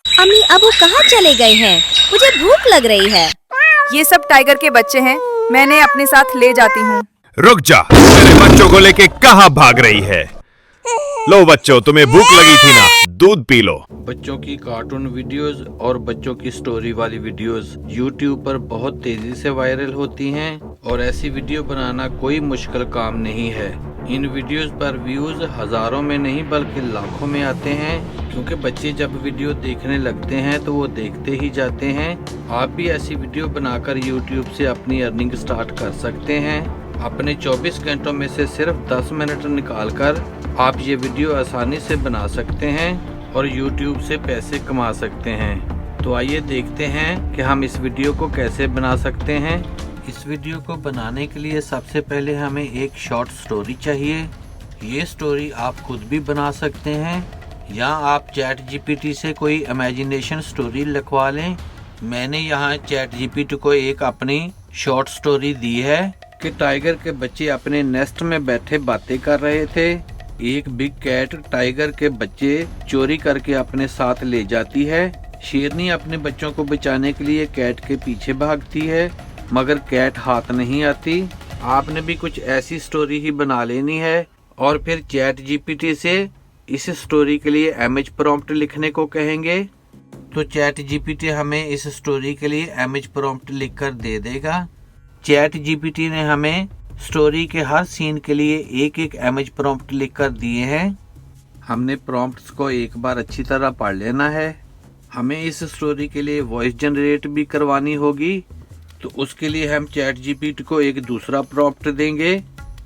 अम्मी अब वो कहाँ चले गए हैं? मुझे भूख लग रही है। ये सब टाइगर के बच्चे हैं, मैंने अपने साथ ले जाती हूँ। रुक जा, मेरे बच्चों को लेके कहाँ भाग रही है? लो बच्चों, तुम्हें भूख लगी थी ना, दूध पी लो। बच्चों की कार्टून वीडियोस और बच्चों की स्टोरी वाली वीडियोस YouTube पर बहुत तेजी से वायरल होती हैं और ऐसी वीडियो बनाना कोई मुश्किल काम नहीं है। इन वीडियोस पर व्यूज हजारों में नहीं बल्कि लाखों में आते हैं, क्योंकि बच्चे जब वीडियो देखने लगते हैं तो वो देखते ही जाते हैं। आप भी ऐसी वीडियो बनाकर YouTube से अपनी अर्निंग स्टार्ट कर सकते हैं। अपने 24 घंटों में से सिर्फ 10 मिनट निकालकर आप ये वीडियो आसानी से बना सकते हैं और YouTube से पैसे कमा सकते हैं। तो आइए देखते हैं कि हम इस वीडियो को कैसे बना सकते हैं। इस वीडियो को बनाने के लिए सबसे पहले हमें एक शॉर्ट स्टोरी चाहिए। ये स्टोरी आप खुद भी बना सकते हैं या आप ChatGPT से कोई इमेजिनेशन स्टोरी लिखवा लें। मैंने यहाँ ChatGPT को एक अपनी शॉर्ट स्टोरी दी है कि टाइगर के बच्चे अपने नेस्ट में बैठे बातें कर रहे थे। एक बिग कैट टाइगर के बच्चे चोरी करके अपने साथ ले जाती है। शेरनी अपने बच्चों को बचाने के लिए कैट के पीछे भागती है, मगर कैट हाथ नहीं आती। आपने भी कुछ ऐसी स्टोरी ही बना लेनी है और फिर ChatGPT से इस स्टोरी के लिए इमेज प्रॉम्प्ट लिखने को कहेंगे। तो ChatGPT हमें इस स्टोरी के लिए इमेज प्रॉम्प्ट लिखकर दे देगा। ChatGPT ने हमें स्टोरी के हर सीन के लिए एक एक इमेज प्रॉम्प्ट लिखकर दिए हैं। हमने प्रॉम्प्ट्स को एक बार अच्छी तरह पढ़ लेना है। हमें इस स्टोरी के लिए वॉइस जनरेट भी करवानी होगी, तो उसके लिए हम ChatGPT को एक दूसरा प्रॉम्प्ट देंगे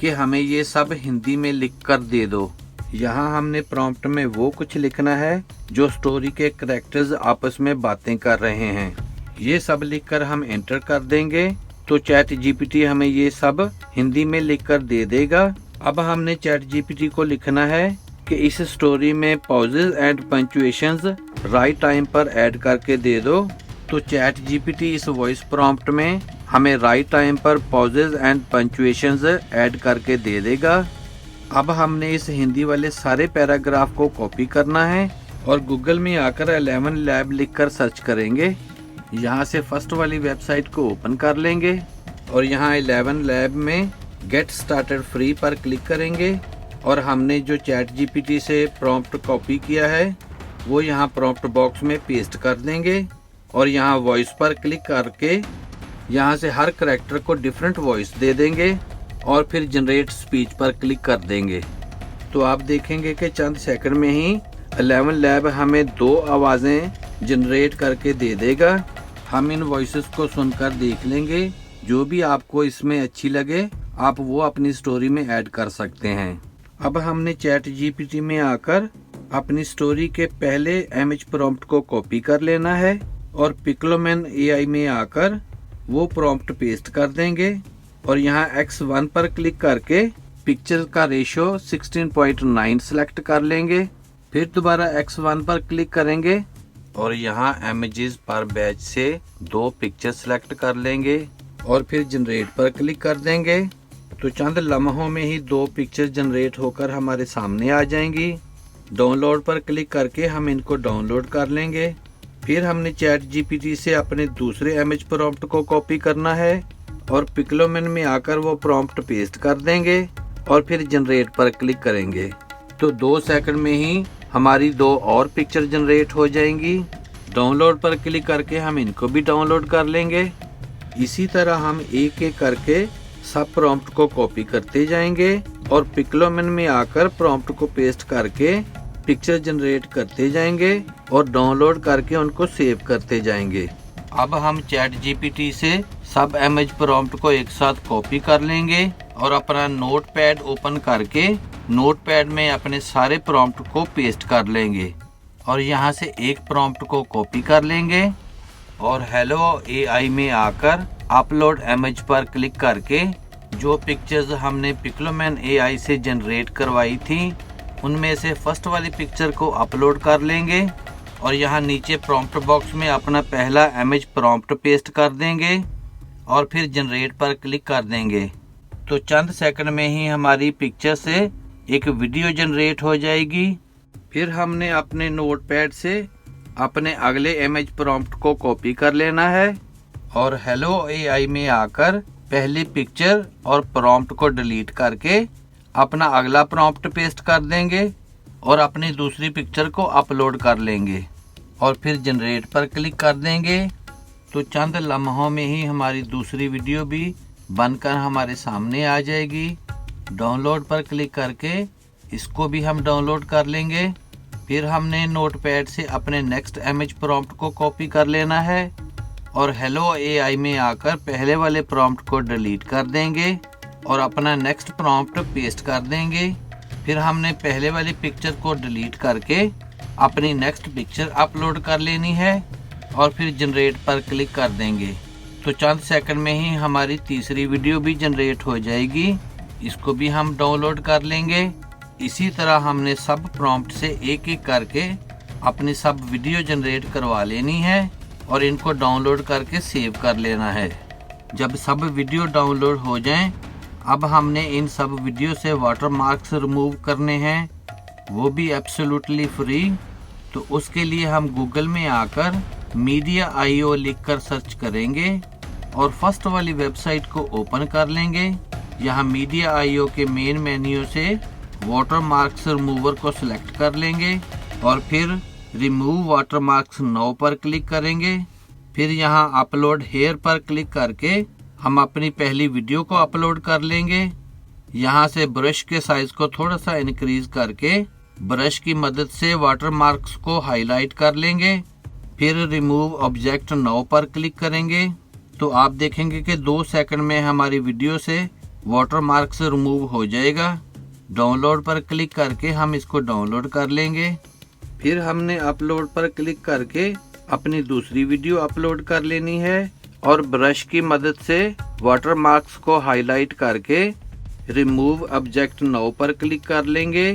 कि हमें ये सब हिंदी में लिख कर दे दो। यहाँ हमने प्रॉम्प्ट में वो कुछ लिखना है जो स्टोरी के कैरेक्टर्स आपस में बातें कर रहे हैं। ये सब लिखकर हम एंटर कर देंगे तो ChatGPT हमें ये सब हिंदी में लिखकर दे देगा। अब हमने ChatGPT को लिखना है कि इस स्टोरी में pauses and punctuations right time पर ऐड करके दे दो। तो ChatGPT इस वॉइस प्रॉम्प्ट में हमें राइट टाइम पर पॉजेज एंड पंक्चुएशंस ऐड करके दे देगा। अब हमने इस हिंदी वाले सारे पैराग्राफ को कॉपी करना है और गूगल में आकर 11 लैब लिखकर सर्च करेंगे। यहाँ से फर्स्ट वाली वेबसाइट को ओपन कर लेंगे और यहाँ 11 लैब में गेट स्टार्टेड फ्री पर क्लिक करेंगे और हमने जो ChatGPT से प्रॉम्प्ट कॉपी किया है वो यहाँ प्रॉम्प्ट बॉक्स में पेस्ट कर देंगे और यहाँ वॉइस पर क्लिक करके यहाँ से हर कैरेक्टर को डिफरेंट वॉइस दे देंगे और फिर जनरेट स्पीच पर क्लिक कर देंगे। तो आप देखेंगे कि चंद सेकंड में ही 11 लैब हमें 2 आवाज़ें जनरेट करके दे देगा। हम इन वॉइसेस को सुनकर देख लेंगे, जो भी आपको इसमें अच्छी लगे आप वो अपनी स्टोरी में ऐड कर सकते हैं। अब हमने ChatGPT में आकर अपनी स्टोरी के पहले इमेज प्रॉम्प्ट को कॉपी कर लेना है और पिक्लोमैन AI में आकर वो प्रॉम्प्ट पेस्ट कर देंगे और यहाँ X1 पर क्लिक करके पिक्चर का रेशियो 16:9 सेलेक्ट कर लेंगे। फिर दोबारा X1 पर क्लिक करेंगे और यहाँ इमेजेस पर बैच से 2 पिक्चर सेलेक्ट कर लेंगे और फिर जनरेट पर क्लिक कर देंगे। तो चंद लम्हों में ही 2 पिक्चर जनरेट होकर हमारे सामने आ जाएंगी। डाउनलोड पर क्लिक करके हम इनको डाउनलोड कर लेंगे। फिर हमने ChatGPT से अपने दूसरे इमेज प्रॉम्प्ट को कॉपी करना है और पिक्लोमैन में आकर वो प्रॉम्प्ट पेस्ट कर देंगे और फिर जनरेट पर क्लिक करेंगे। तो 2 सेकंड में ही हमारी 2 और पिक्चर जनरेट हो जाएंगी। डाउनलोड पर क्लिक करके हम इनको भी डाउनलोड कर लेंगे। इसी तरह हम एक एक करके सब प्रॉम्प्ट को कॉपी करते जाएंगे और पिक्लोमैन में आकर प्रॉम्प्ट को पेस्ट करके पिक्चर जनरेट करते जाएंगे और डाउनलोड करके उनको सेव करते जाएंगे। अब हम ChatGPT से सब इमेज प्रॉम्प्ट को एक साथ कॉपी कर लेंगे और अपना नोटपैड ओपन करके नोटपैड में अपने सारे प्रॉम्प्ट को पेस्ट कर लेंगे और यहाँ से एक प्रॉम्प्ट को कॉपी कर लेंगे और हेलो AI में आकर अपलोड इमेज पर क्लिक करके जो पिक्चर्स हमने पिक्लोमैन AI से जनरेट करवाई थी उनमें से फर्स्ट वाली पिक्चर को अपलोड कर लेंगे और यहाँ नीचे प्रॉम्प्ट बॉक्स में अपना पहला इमेज प्रॉम्प्ट पेस्ट कर देंगे और फिर जनरेट पर क्लिक कर देंगे। तो चंद सेकंड में ही हमारी पिक्चर से एक वीडियो जनरेट हो जाएगी। फिर हमने अपने नोटपैड से अपने अगले इमेज प्रॉम्प्ट को कॉपी कर लेना है और हेलो एआई में आकर पहली पिक्चर और प्रॉम्प्ट को डिलीट करके अपना अगला प्रॉम्प्ट पेस्ट कर देंगे और अपनी दूसरी पिक्चर को अपलोड कर लेंगे और फिर जनरेट पर क्लिक कर देंगे। तो चंद लम्हों में ही हमारी दूसरी वीडियो भी बनकर हमारे सामने आ जाएगी। डाउनलोड पर क्लिक करके इसको भी हम डाउनलोड कर लेंगे। फिर हमने नोटपैड से अपने नेक्स्ट इमेज प्रॉम्प्ट को कॉपी कर लेना है और हेलो एआई में आकर पहले वाले प्रॉम्प्ट को डिलीट कर देंगे और अपना नेक्स्ट प्रॉम्प्ट पेस्ट कर देंगे। फिर हमने पहले वाली पिक्चर को डिलीट करके अपनी नेक्स्ट पिक्चर अपलोड कर लेनी है और फिर जनरेट पर क्लिक कर देंगे। तो चंद सेकंड में ही हमारी तीसरी वीडियो भी जनरेट हो जाएगी। इसको भी हम डाउनलोड कर लेंगे। इसी तरह हमने सब प्रॉम्प्ट से एक एक करके अपनी सब वीडियो जनरेट करवा लेनी है और इनको डाउनलोड करके सेव कर लेना है। जब सब वीडियो डाउनलोड हो जाएं, अब हमने इन सब वीडियो से वाटरमार्क्स रिमूव करने हैं, वो भी एब्सोल्युटली फ्री। तो उसके लिए हम गूगल में आकर Media.io लिखकर सर्च करेंगे और फर्स्ट वाली वेबसाइट को ओपन कर लेंगे। यहाँ Media.io के मेन मेन्यू से वाटरमार्क्स रिमूवर को सिलेक्ट कर लेंगे और फिर रिमूव वाटरमार्क्स नाउ पर क्लिक करेंगे। फिर यहाँ अपलोड हेयर पर क्लिक करके हम अपनी पहली वीडियो को अपलोड कर लेंगे। यहाँ से ब्रश के साइज को थोड़ा सा इंक्रीज करके ब्रश की मदद से वाटरमार्क्स को हाईलाइट कर लेंगे। फिर रिमूव ऑब्जेक्ट नाउ पर क्लिक करेंगे। तो आप देखेंगे कि 2 सेकंड में हमारी वीडियो से वाटरमार्क्स रिमूव हो जाएगा। डाउनलोड पर क्लिक करके हम इसको डाउनलोड कर लेंगे। फिर हमने अपलोड पर क्लिक करके अपनी दूसरी वीडियो अपलोड कर लेनी है और ब्रश की मदद से वाटरमार्क्स को हाईलाइट करके रिमूव ऑब्जेक्ट नाउ पर क्लिक कर लेंगे।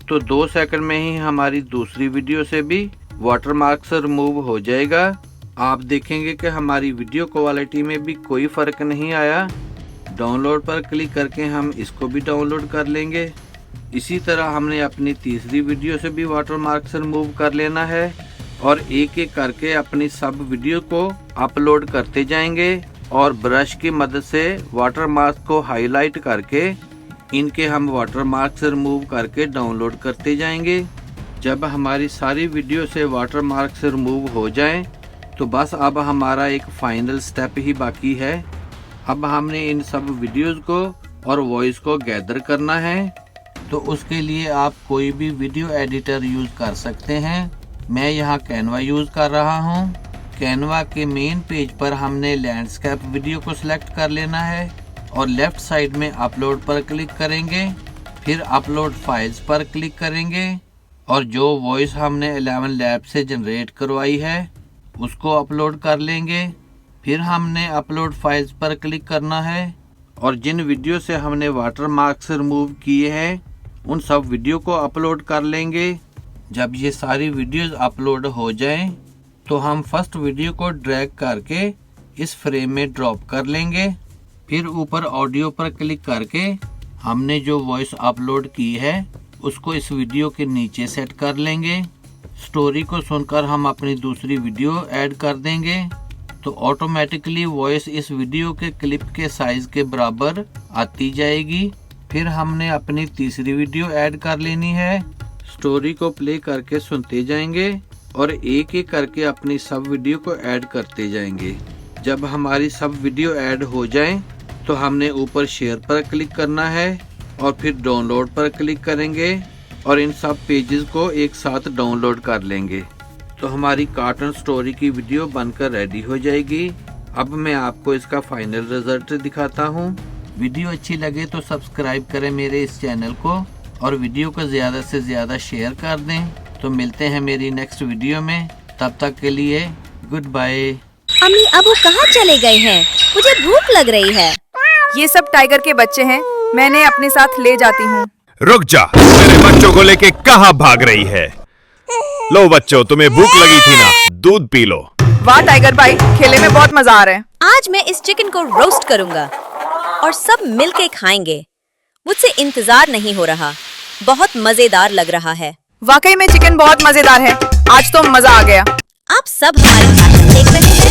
तो 2 सेकंड में ही हमारी दूसरी वीडियो से भी वाटरमार्क्स रिमूव हो जाएगा। आप देखेंगे कि हमारी वीडियो क्वालिटी में भी कोई फर्क नहीं आया। डाउनलोड पर क्लिक करके हम इसको भी डाउनलोड कर लेंगे। इसी तरह हमने अपनी तीसरी वीडियो से भी वाटरमार्क्स रिमूव कर लेना है और एक एक करके अपनी सब वीडियो को अपलोड करते जाएंगे और ब्रश की मदद से वाटरमार्क्स को हाईलाइट करके इनके हम वाटरमार्क्स रिमूव करके डाउनलोड करते जाएंगे। जब हमारी सारी वीडियो से वाटरमार्क्स रिमूव हो जाएं, तो बस अब हमारा एक फाइनल स्टेप ही बाकी है। अब हमने इन सब वीडियोस को और वॉइस को गैदर करना है। तो उसके लिए आप कोई भी वीडियो एडिटर यूज कर सकते हैं। मैं यहाँ कैनवा यूज कर रहा हूँ। कैनवा के मेन पेज पर हमने लैंडस्केप वीडियो को सिलेक्ट कर लेना है और लेफ्ट साइड में अपलोड पर क्लिक करेंगे। फिर अपलोड फाइल्स पर क्लिक करेंगे और जो वॉइस हमने 11 लैब से जनरेट करवाई है उसको अपलोड कर लेंगे। फिर हमने अपलोड फाइल्स पर क्लिक करना है और जिन वीडियो से हमने वाटरमार्क्स रिमूव किए हैं उन सब वीडियो को अपलोड कर लेंगे। जब ये सारी वीडियोस अपलोड हो जाएं, तो हम फर्स्ट वीडियो को ड्रैग करके इस फ्रेम में ड्रॉप कर लेंगे। फिर ऊपर ऑडियो पर क्लिक करके हमने जो वॉइस अपलोड की है उसको इस वीडियो के नीचे सेट कर लेंगे। स्टोरी को सुनकर हम अपनी दूसरी वीडियो ऐड कर देंगे तो ऑटोमेटिकली वॉइस इस वीडियो के क्लिप के साइज के बराबर आती जाएगी। फिर हमने अपनी तीसरी वीडियो ऐड कर लेनी है। स्टोरी को प्ले करके सुनते जाएंगे और एक एक करके अपनी सब वीडियो को ऐड करते जाएंगे। जब हमारी सब वीडियो ऐड हो जाएं, तो हमने ऊपर शेयर पर क्लिक करना है और फिर डाउनलोड पर क्लिक करेंगे और इन सब पेजेस को एक साथ डाउनलोड कर लेंगे। तो हमारी कार्टून स्टोरी की वीडियो बनकर रेडी हो जाएगी। अब मैं आपको इसका फाइनल रिजल्ट दिखाता हूँ। वीडियो अच्छी लगे तो सब्सक्राइब करें मेरे इस चैनल को और वीडियो को ज़्यादा से ज़्यादा शेयर कर दें। तो मिलते हैं मेरी नेक्स्ट वीडियो में। तब तक के लिए गुड बाय। अम्मी अब वो कहाँ चले गए हैं? मुझे भूख लग रही है। ये सब टाइगर के बच्चे हैं, मैंने अपने साथ ले जाती हूँ। रुक जा, मेरे बच्चों को लेके कहाँ भाग रही है? लो बच्चों, तुम्हें भूख लगी थी ना, दूध पी लो। वाह टाइगर भाई, खेलने में बहुत मजा आ रहा है। आज मैं इस चिकन को रोस्ट करूंगा और सब मिलके खाएंगे। मुझसे इंतजार नहीं हो रहा, बहुत मजेदार लग रहा है। वाकई में चिकन बहुत मजेदार है, आज तो मजा आ गया। आप सब हमारे फैशन देख रहे हैं।